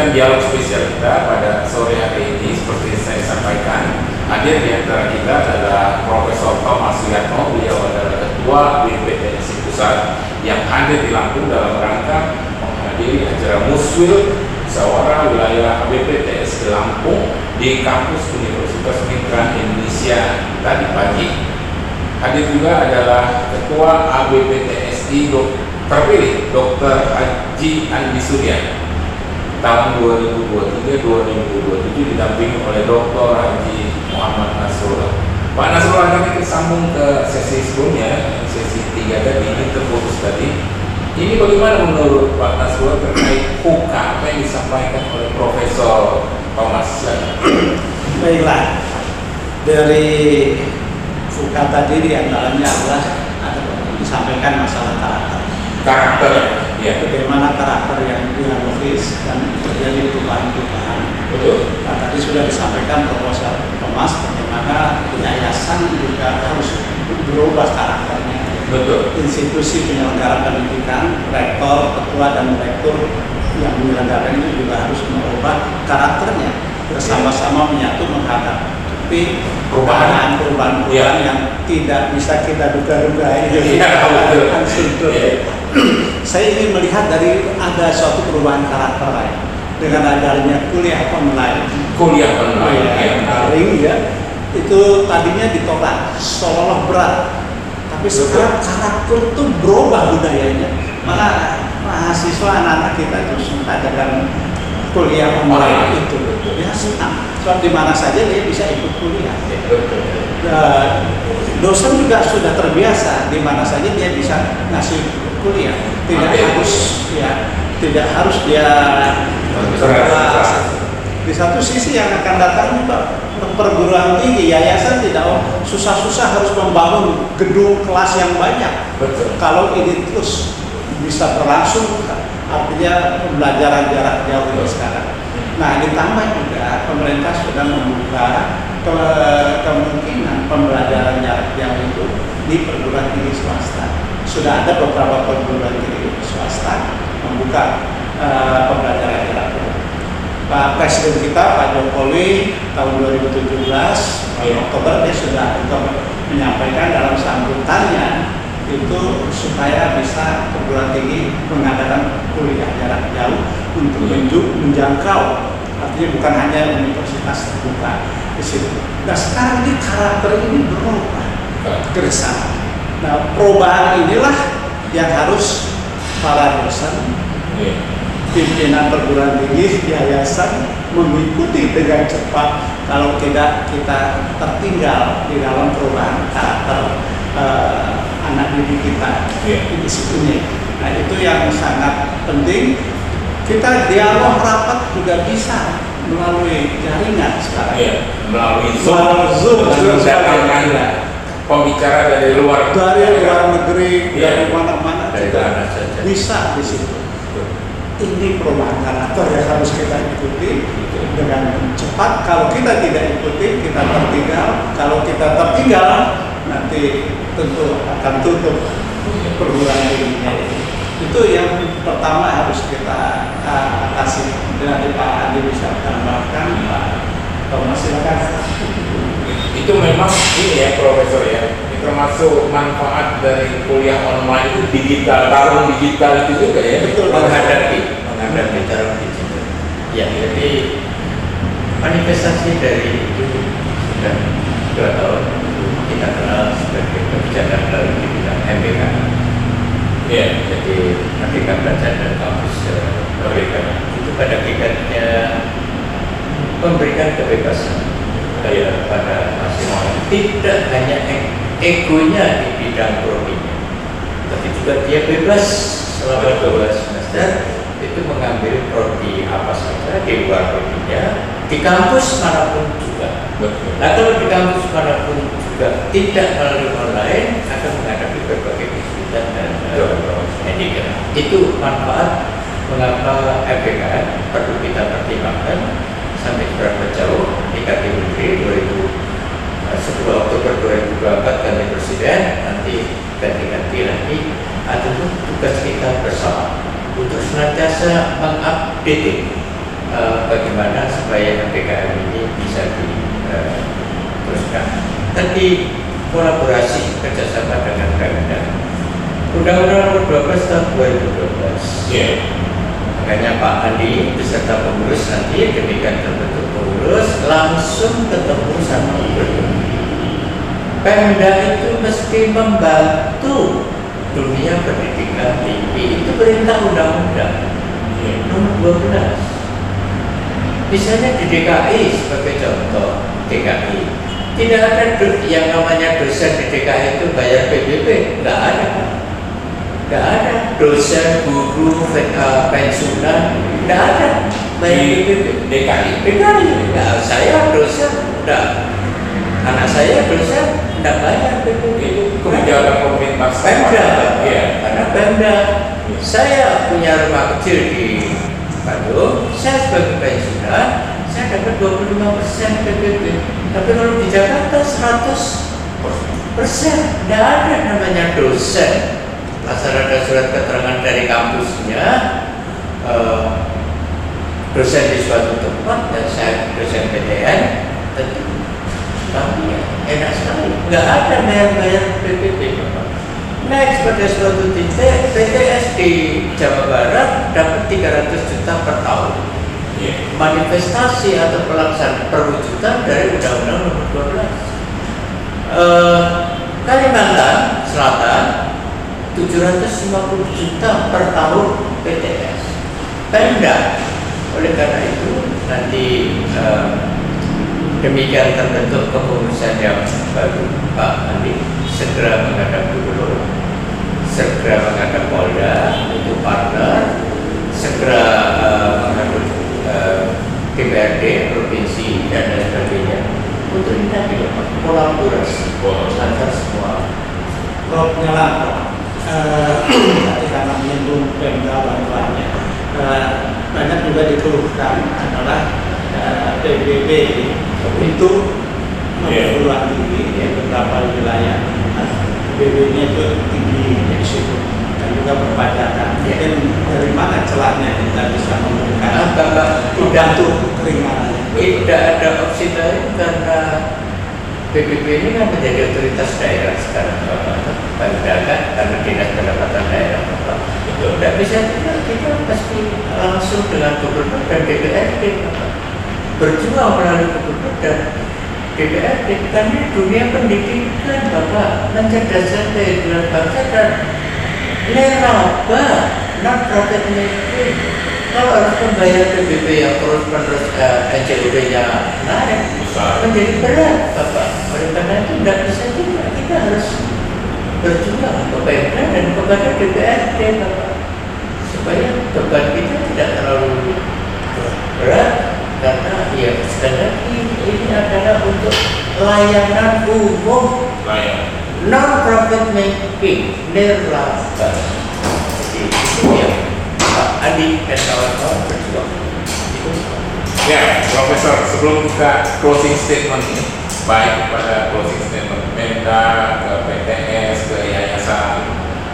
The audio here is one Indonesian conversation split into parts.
melanjutkan dialog spesial kita pada sore hari ini. Seperti saya sampaikan, hadir di antara kita adalah Profesor Thomas Suyatno. Beliau adalah Ketua BPTSI Pusat yang hadir di Lampung dalam rangka menghadiri acara Muswil Musyawarah Wilayah BPTS di Lampung di kampus Universitas Mitra Indonesia tadi pagi. Hadir juga adalah Ketua ABPTSI terpilih Dr. Haji Andi Surya tahun 2023-2027 didampingi oleh Dr. Haji Muhammad Nasrullah. Pak Nasrullah, kami sambung ke sesi sebelumnya, sesi 3 tadi, ini terputus tadi. Ini bagaimana menurut Pak Nasrullah terkait UKA apa yang disampaikan oleh Profesor Thomas? Baiklah, dari UKA tadi diantaranya adalah ada disampaikan masalah karakter, ya. Bagaimana karakter yang dialogis dan terjadi perubahan-perubahan. Betul. Nah, tadi sudah disampaikan Profesor Thomas bagaimana yayasan juga harus berubah karakternya. Betul. Institusi penyelenggara pendidikan, rektor, ketua dan direktur yang menyelenggarakan itu juga harus merubah karakternya bersama-sama menyatu menghadapi perubahan yang tidak bisa kita duga-duga ini. Saya ingin melihat dari ada suatu perubahan karakter lain dengan adanya kuliah online daring ya, itu tadinya ditolak seolah berat, tapi sekarang karakter itu berubah budayanya. Maka mahasiswa anak-anak kita itu suka dengan kuliah online itu ya senang, sebab di mana saja dia bisa ikut kuliah. Dosen juga sudah terbiasa di mana saja dia bisa ngasih kuliah, tidak harus dia di satu sisi yang akan datang juga perguruan tinggi, yayasan tidak susah-susah harus membangun gedung kelas yang banyak. Betul. Kalau ini terus bisa berlangsung, artinya pembelajaran jarak jauh ini sekarang. Nah, ditambah juga pemerintah sudah membuka kemungkinan pembelajaran jarak jauh itu di perguruan tinggi swasta. Sudah ada beberapa perguruan tinggi swasta membuka pembelajaran jarak jauh. Pak Presiden kita, Pak Jokowi, tahun 2017 Oktober dia sudah menyampaikan dalam sambutannya itu supaya bisa perguruan tinggi mengadakan kuliah jarak jauh untuk menjangkau, artinya bukan hanya universitas terbuka di situ. Nah, sekarang ini karakter ini berubah bersama. Nah, perubahan inilah yang harus para dosen, pimpinan perguruan tinggi, yayasan mengikuti dengan cepat. Kalau tidak, kita tertinggal di dalam perubahan karakter anak didik kita di sini. Nah, itu yang sangat penting. Kita dialog rapat juga bisa melalui jaringan sekarang. Melalui Zoom dan pembicara dari luar negeri, dari mana-mana juga bisa di situ. Ini perubahan karakter yang harus kita ikuti dengan cepat. Kalau kita tidak ikuti, kita tertinggal. Kalau kita tertinggal, nanti tentu akan tutup perguruan tingginya. Itu yang pertama harus kita atasi. Dari Pak Andi bisa tambahkan, Pak Thomas silakan. Itu memang ini ya Profesor ya, ini termasuk manfaat dari kuliah online itu tarung digital itu juga ya. Betul, menghadapi tarung digital. Ya, jadi manifestasi dari itu sudah 2 tahun kita kenal sebagai kebijakan baru di bidang MBK. Ya, jadi Merdeka Belajar dan Kampus Merdeka itu pada hakikatnya memberikan kebebasan pada mahasiswa, tidak hanya egonya di bidang prodinya, tapi juga dia bebas selama 2 semester itu mengambil prodi apa saja di luar prodinya di kampus manapun juga. Nah, kalau di kampus manapun juga tidak melalui online akan menghadapi berbagai kesulitan dan handicap. Itu manfaat mengapa MBKN perlu kita pertimbangkan sampai berapa jauh IKT Menteri 10 Oktober 2024 ganti presiden, nanti ganti-ganti lagi. Itu tugas kita bersama untuk senantiasa mengupdate supaya PKM ini bisa diteruskan. Tadi kolaborasi kerjasama dengan Pemda. Undang-Undang Nomor 12 Tahun 2012. Iya. Makanya Pak Andi beserta pengurus nanti demikian terbentuk pengurus langsung ketemu sama gubernur. Pemda itu mesti membantu dunia pendidikan tinggi, itu perintah undang-undang nomor 12. Misalnya di DKI sebagai contoh, DKI tidak ada yang namanya dosen di DKI itu bayar PBB, nggak ada. Nggak ada dosen, guru, pensiunan, nggak ada bayar PBB. DKI, nggak, saya dosen, nggak. Anak saya dosen, nggak bayar PBB. Itu kebijakan pemerintah Pemda, ya. karena Pemda. Saya punya rumah kecil di Bandung, saya sebagai pensiunan, saya dapat 25% PBB. Tapi kalau di Jakarta 100%, nggak ada namanya dosen. Asal ada surat keterangan dari kampusnya, dosen di suatu tempat, dan saya dosen PTN, tentu tapi enak sekali, nggak ada bayar PBB. Next, pada suatu titik PTS di Jawa Barat dapat 300 juta per tahun. Manifestasi atau pelaksanaan perwujudan dari Undang-Undang Nomor 12. Kalimantan Selatan 750 juta per tahun PTS. Pemda. Oleh karena itu nanti demikian terbentuk kepengurusan yang baru, Pak Andi segera menghadap gubernur, segera menghadap Polda untuk partner, segera menghadap DPRD provinsi dan lain sebagainya untuk kita kolaborasi antar semua. Prof Nyala, tadi karena menyinggung Pemda bantuannya, banyak juga dikeluhkan adalah PBB untuk perguruan tinggi di beberapa wilayah. PBB-nya itu tinggi di situ dan juga perpajakan. Mungkin dari mana celahnya kita bisa memberikan membantu keringanan? Tidak ada opsi lain karena PBB ini kan menjadi otoritas daerah sekarang, Pemda kan, karena dinas pendapatan daerah. Tidak bisa kita pasti langsung dengan gubernur dan DPRD, berjuang melalui gubernur dan DPRD. Karena dunia pendidikan, Bapak, mencerdaskan kehidupan bangsa dan neraba, non-profit making. Kalau harus membayar PBB yang terus-menerus NCUD-nya naik, menjadi berat, Bapak. Oleh karena itu tidak bisa juga, kita harus berjuang ke Pemda dan kepada DPRD, Bapak, supaya beban kita tidak terlalu berat, karena ya sekali lagi ini adalah untuk layanan umum, non-profit making, nirlaba. Jadi itu yang Pak Andi dan kawan-kawan berjuang. Ya, Profesor, sebelum kita closing statement ini, baik kepada closing statement Pemda, ke PTS, ke yayasan,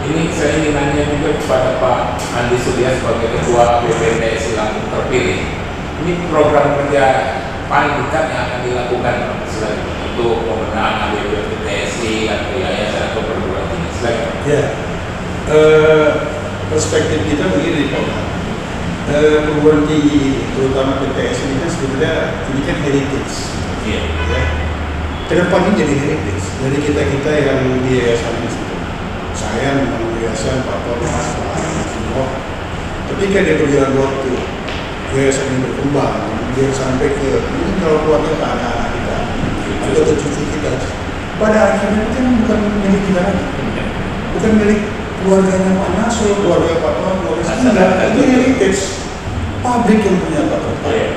ini saya ingin nanya juga kepada Pak Andi Surya sebagai Ketua BPTSI Lampung terpilih. Ini program kerja paling dekat yang akan dilakukan selain untuk pembenahan BPTSI atau yayasan atau perguruan tinggi. Selain ya, perspektif kita begini, Pak. Perguruan tinggi, terutama PTS ini kan sebenarnya ini kan heritage. Iya. Ya. Kedepan ini jadi heritage. Jadi kita yang di yayasan itu, saya memang yayasan Pak Thomas, Pak semua. Ketika dia berjalan waktu, yayasan ini berkembang, dia sampai ke mungkin kalau keluarga ke anak-anak kita atau ke cucu kita. Pada akhirnya itu kan bukan milik kita lagi, bukan milik keluarganya Pak Nasrul, keluarga Pak Thomas, keluarga itu heritage pabrik yang punya Pak Thomas.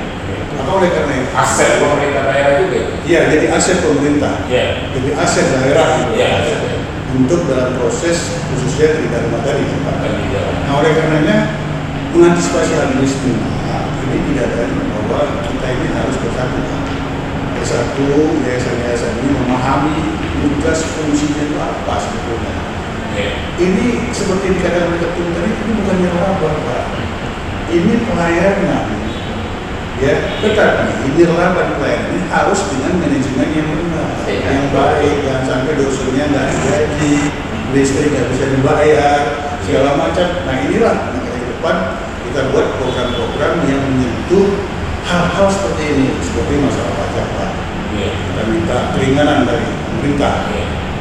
Maka oleh karena itu aset pemerintah daerah juga. iya, jadi aset pemerintah, jadi aset daerah untuk dalam proses khususnya Tridharma tadi. Nah oleh karenanya mengantisipasi hal ini semua, ini tidak ada bahwa kita ini harus bersatu. Satu, yayasan-yayasan ini memahami tugas fungsinya itu apa sebetulnya. Ini seperti dikatakan ketum tadi, ini bukan yang apa, Pak. Ini pelayanan Ya, tetapi nirlaba klien ini harus dengan manajemen yang benar, yang baik, jangan sampai dosennya nggak digaji, listrik nggak bisa dibayar, segala macam. Nah inilah ke depan kita buat program-program yang menyentuh hal-hal seperti ini, seperti masalah pajak Pak. Kita minta keringanan dari pemerintah.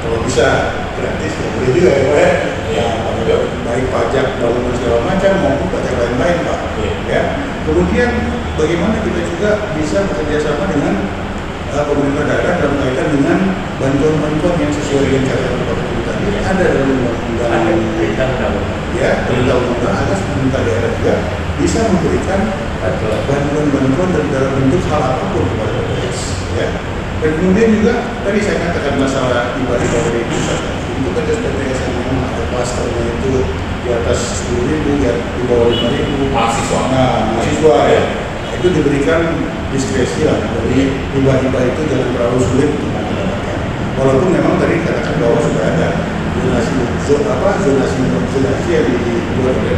Kalau bisa gratis, ya boleh juga ya Pak ya. Ya, baik pajak bangunan segala macam maupun pajak lain-lain Pak. Ya. Kemudian bagaimana kita juga bisa bekerja sama dengan pemerintah daerah dalam kaitan dengan bantuan-bantuan yang sesuai dengan catatan pemerintah. Ini ada dalam undang-undang. Ya, perintah undang-undang agar pemerintah daerah juga bisa memberikan bantuan-bantuan dalam bentuk hal apapun kepada PPS. Ya. Dan kemudian juga tadi saya katakan masalah ibadah dari pusat. Untuk PPS yang memang ada klasternya itu di atas 10.000, di bawah 5.000 mahasiswa. Nah, mahasiswa ya. Itu diberikan diskresi lah. Jadi hibah-hibah itu jangan terlalu sulit untuk mendapatkan. Walaupun memang tadi katakan bahwa sudah ada zonasi yang dibuat oleh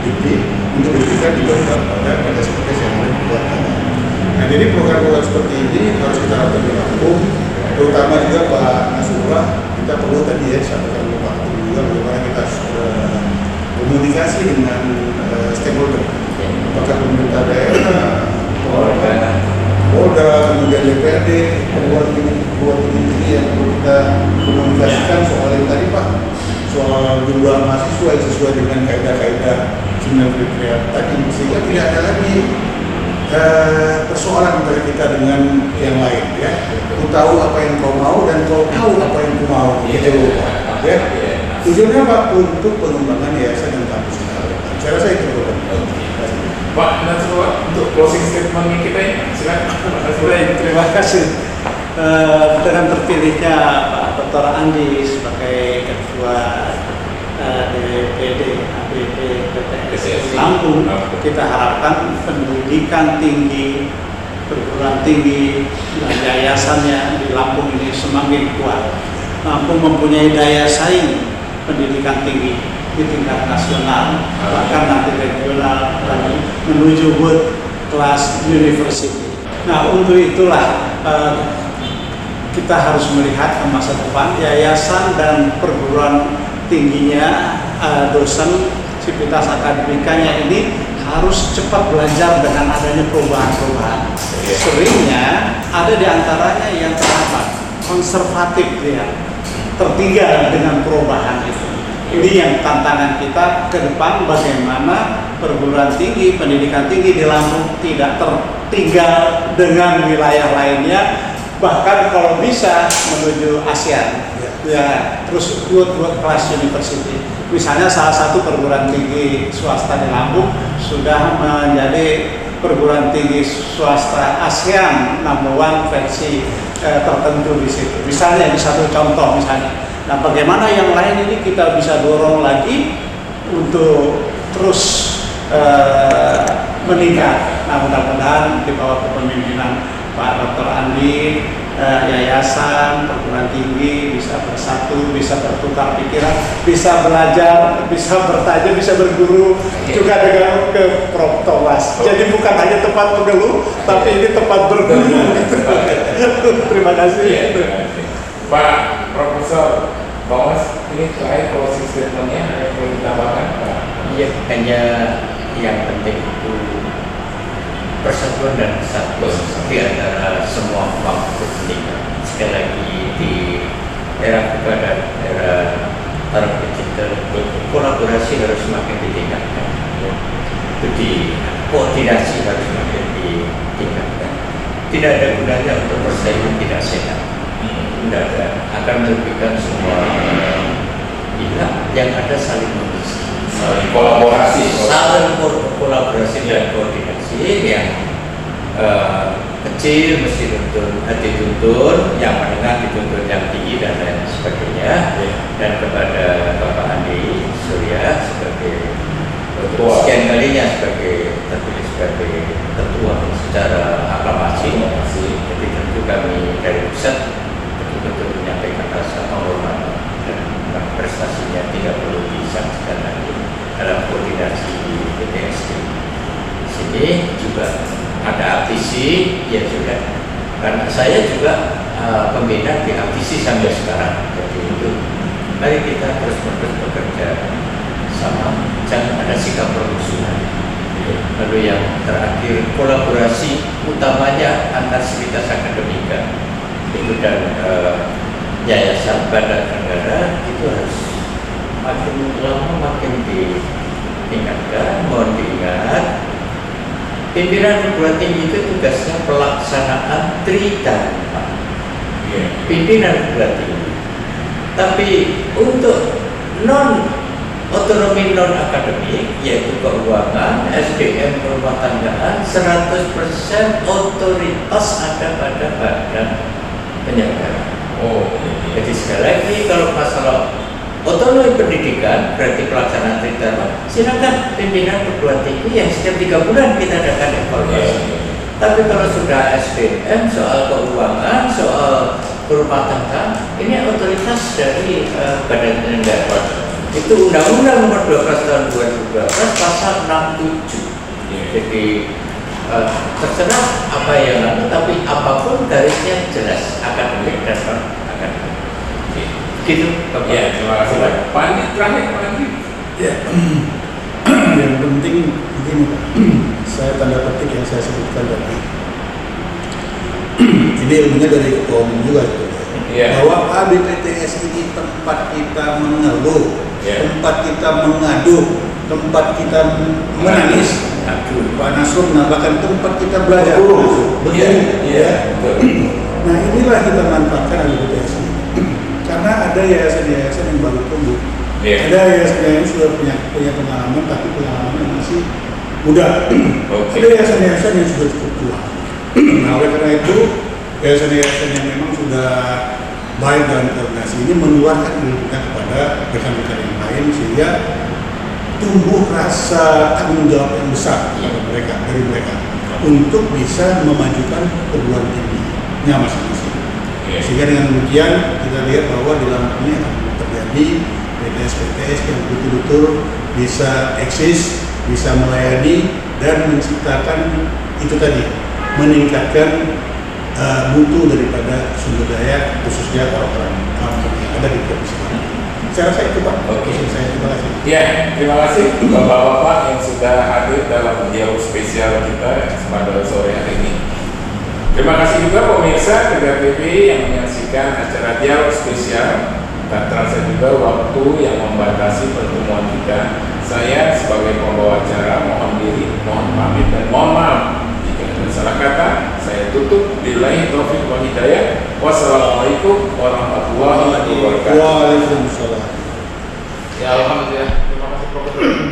DIPDI untuk diberikan di bawah pada PPS yang ada di luar. Nah, jadi program-program seperti ini harus kita lakukan di Lampung, terutama juga Pak Nasrullah, kita perlu tadi ya sampaikan ke Pak Ketum juga bagaimana kita komunikasi dengan stakeholder, apakah pemerintah daerah, Polda, kemudian DPRD, buat ini yang perlu kita komunikasikan soal yang tadi Pak, soal jumlah mahasiswa yang sesuai dengan kaidah-kaidah Sunan Kriteria tadi, sehingga tidak ada lagi persoalan antara kita dengan yang lain ya. Ku tahu apa yang kau mau dan kau tahu apa yang ku mau gitu ya. Tujuannya apa? Untuk pengembangan yayasan dan kampus kita. Saya rasa itu Pak Nasrullah untuk closing statement kita ini silakan. Terima kasih. Dengan terpilihnya Pak Dr. Andi sebagai ketua DPD ABP PPS Lampung, kita harapkan pendidikan tinggi, perguruan tinggi dan yayasannya di Lampung ini semakin kuat. Lampung mempunyai daya saing pendidikan tinggi di tingkat nasional, bahkan nanti regional dan menuju world class university. Nah, untuk itulah kita harus melihat ke masa depan yayasan dan perguruan tingginya, dosen sivitas akademikanya ini harus cepat belajar dengan adanya perubahan-perubahan. Seringnya ada di antaranya yang terlambat, konservatif dia, tertinggal dengan perubahan itu. Ini yang tantangan kita ke depan, bagaimana perguruan tinggi, pendidikan tinggi di Lampung tidak tertinggal dengan wilayah lainnya, bahkan kalau bisa menuju ASEAN. Ya, terus world class university. Misalnya salah satu perguruan tinggi swasta di Lampung sudah menjadi perguruan tinggi swasta ASEAN #1 versi tertentu di situ. Misalnya di satu contoh misalnya. Nah, bagaimana yang lain ini kita bisa dorong lagi untuk terus meningkat. Nah, mudah-mudahan di bawah kepemimpinan Pak Dr. Andi, yayasan, perguruan tinggi bisa bersatu, bisa bertukar pikiran, bisa belajar, bisa bertanya, bisa berguru juga dengan ke Prof. Thomas. Jadi bukan hanya tempat mengeluh, tapi ini tempat berguru. Terima kasih. Pak Profesor Thomas, ini terakhir closing statement-nya ada yang perlu ditambahkan Pak? Iya, hanya yang penting itu persatuan dan kesatuan di antara semua pemangku kepentingan. Sekali lagi di era kepada era taraf digital, kolaborasi harus semakin ditingkatkan. Jadi koordinasi harus semakin ditingkatkan. Tidak ada gunanya untuk persaingan tidak sehat. Tidak ada, akan merugikan semua pihak. Yang ada saling mengisi, saling kolaborasi, dan koordinasi yang kecil mesti dituntun, yang menengah dituntun yang tinggi dan lain sebagainya. Dan kepada Bapak Andi Surya sebagai sekian kalinya terpilih sebagai ketua secara aklamasi. Jadi tentu kami dari pusat betul-betul menyampaikan rasa penghormatan dan prestasinya tidak perlu disaksikan lagi dalam koordinasi di PTSD. Di sini juga ada aptisi, ya sudah. Karena saya juga pembina di aptisi sampai sekarang. Jadi itu, mari kita terus-menerus bekerja sama, jangan ada sikap permusuhan. Lalu yang terakhir, kolaborasi utamanya antar sivitas akademika itu dan yayasan badan negara itu harus makin lama makin diingatkan. Mohon diingat, pimpinan perguruan tinggi itu tugasnya pelaksanaan tridharma, pimpinan perguruan tinggi. Tapi untuk otonomi non akademik, yaitu keuangan, SDM, rumah tanggaan, 100% otoritas ada pada badan penyelenggara. Jadi sekali lagi, kalau masalah otonomi pendidikan berarti pelaksanaan tridharma, silakan pimpinan perguruan tinggi yang setiap 3 bulan kita adakan evaluasi. Tapi kalau sudah SDM, soal keuangan, soal rumah tangga, ini otoritas dari badan penyelenggara. Itu Undang-Undang Nomor 12 Tahun 2012 Pasal 67. Jadi terserah apa yang lalu, tapi apapun garisnya jelas, akademik dan non akademik. Gitu. Ya, terima kasih Pak. Pak Andi, terakhir Pak Andi. Ya, yang penting begini Pak, saya tanda petik yang saya sebutkan tadi. Ini ilmunya dari Ketua Umum juga itu. Bahwa ABPTS ini tempat kita mengeluh, tempat kita mengadu, tempat kita menangis. Pak Nasrul menambahkan tempat kita belajar. Begini. Nah, inilah kita manfaatkan ABPTS ini. Karena ada yayasan-yayasan yang baru tumbuh. Ada yayasan-yayasan yang sudah punya pengalaman, tapi pengalamannya masih muda. Ada yayasan-yayasan yang sudah cukup tua. Nah, oleh karena itu, yayasan-yayasan yang memang sudah baik dalam koordinasi ini menularkan ilmunya kepada rekan-rekan yang lain, sehingga tumbuh rasa tanggung jawab yang besar dari mereka untuk bisa memajukan perguruan tingginya masing-masing. Sehingga dengan demikian kita lihat bahwa di dalam ini akan terjadi PTS-PTS yang betul-betul bisa eksis, bisa melayani dan menciptakan itu tadi, meningkatkan mutu daripada sumber daya khususnya orang-orang yang ada di provinsi. Saya rasa itu Pak. Oke. Saya terima kasih. Ya, terima kasih Bapak-Bapak yang sudah hadir dalam dialog spesial kita pada sore hari ini. Terima kasih juga pemirsa Tegar TV yang menyaksikan acara dialog spesial, dan terasa juga waktu yang membatasi pertemuan kita. Saya sebagai pembawa acara mohon diri, mohon pamit dan mohon maaf jika ada salah kata. Saya tutup. Billahi taufiq wal hidayah. Wassalamualaikum warahmatullahi wabarakatuh. Waalaikumsalam. Ya, alhamdulillah. Terima kasih Profesor.